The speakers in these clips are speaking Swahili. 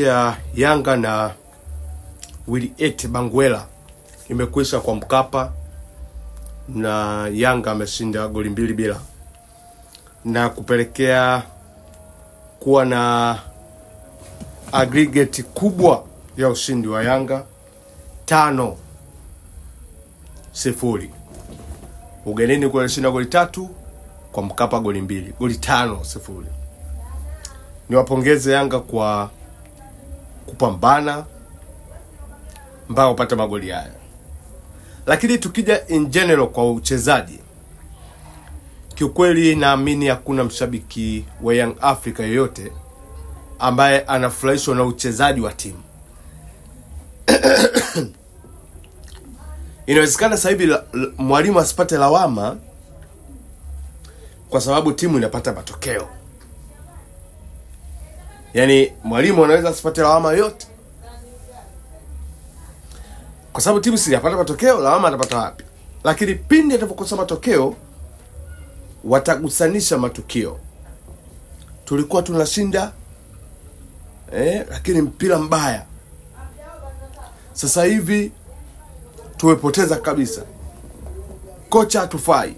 Ya Yanga na Williet Bangwela imekwisha kwa Mkapa na Yanga ameshinda goli 2-0 na kupelekea kuwa na aggregate kubwa ya ushindi wa Yanga 5-0. Ugenini kwa shinda goli 3, kwa Mkapa goli 2, goli 5-0. Niwapongeze Yanga kwa kupambana mpaka kupata magoli haya. Lakini tukija in general kwa uchezaji, kiukweli naamini hakuna mshabiki wa Young Africa yoyote ambaye anafurahishwa na uchezaji wa timu. Inawezekana sasa hivi mwalimu asipate lawama kwa sababu timu inapata matokeo. Yaani mwalimu anaweza asipate lawama yote kwa sababu timu si inapata matokeo, lawama atapata wapi? Lakini pindi atakapokosa matokeo watagusanisha matukio. Tulikuwa tunashinda lakini mpira mbaya. Sasa hivi tumepoteza kabisa. Kocha hatufai.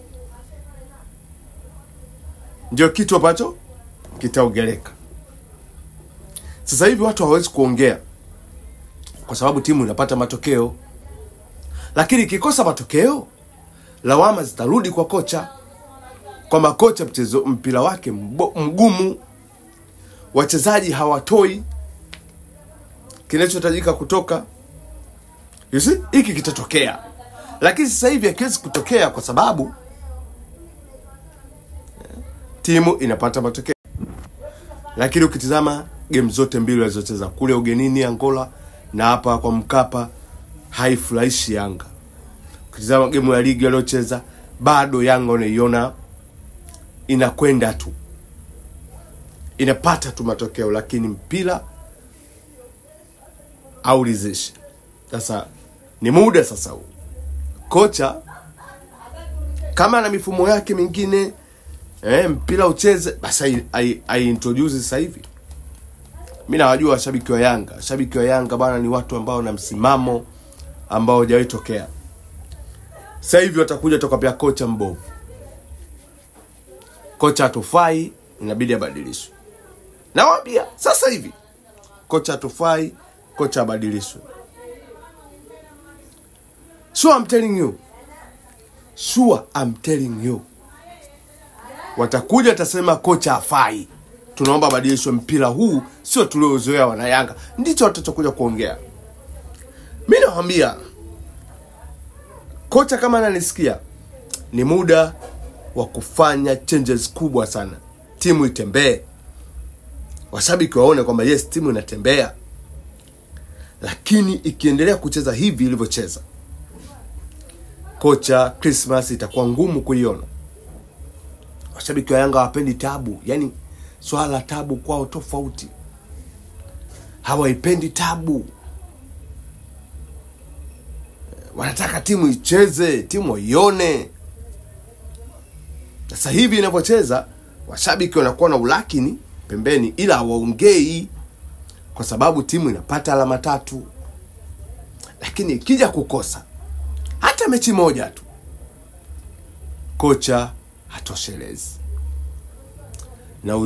Ndio kitu ambacho kitaongeleka. Sasa hivi watu hawezi kuongea kwa sababu timu inapata matokeo. Lakini ikikosa matokeo, lawama zitarudi kwa kocha. Kwa kocha mpira wake mgumu, wachezaji hawatoi kinachohitajika kutoka. You see, hiki kitatokea. Lakini sasa hivi hakiwezi kutokea kwa sababu timu inapata matokeo. Lakini ukitizama game zote mbili walizocheza kule ugenini Angola na hapa kwa Mkapa, haifurahishi Yanga. Ukitizama game ya ligi waliocheza, bado Yanga unaiona inakwenda tu, inapata tu matokeo, lakini mpira hauridhishi. Sasa ni muda sasa huu kocha kama na mifumo yake mingine mpira ucheze, basi ai introduce sasa hivi. Mimi nawajua washabiki wa Yanga. Washabiki wa Yanga bana ni watu ambao na msimamo ambao hajawahi tokea. Sasa hivi watakuja toka pia kocha mbovu. Kocha hatufai, inabidi abadilishwe. Nawaambia sasa hivi kocha hatufai, kocha abadilishwe. So I'm telling you. Sure, I'm telling you. Watakuja tasema kocha hafai, tunaomba badilishwe, mpira huu sio tuliozoea wana Yanga. Ndicho watachokuja kuongea. Mimi nawaambia kocha kama ananisikia, ni muda wa kufanya changes kubwa sana. Timu itembee. Washabiki waone kwamba yes, timu inatembea. Lakini ikiendelea kucheza hivi ilivyocheza, kocha Christmas itakuwa ngumu kuiona. Washabiki wa Yanga hawapendi tabu. Yaani swala tabu kwao tofauti. Hawaipendi tabu. Wanataka timu icheze, timu ione. Sasa hivi inapocheza, washabiki wanakuwa na ulakini pembeni, ila hawaongei kwa sababu timu inapata alama 3. Lakini ikija kukosa hata mechi moja tu, kocha hatoshelezi. Na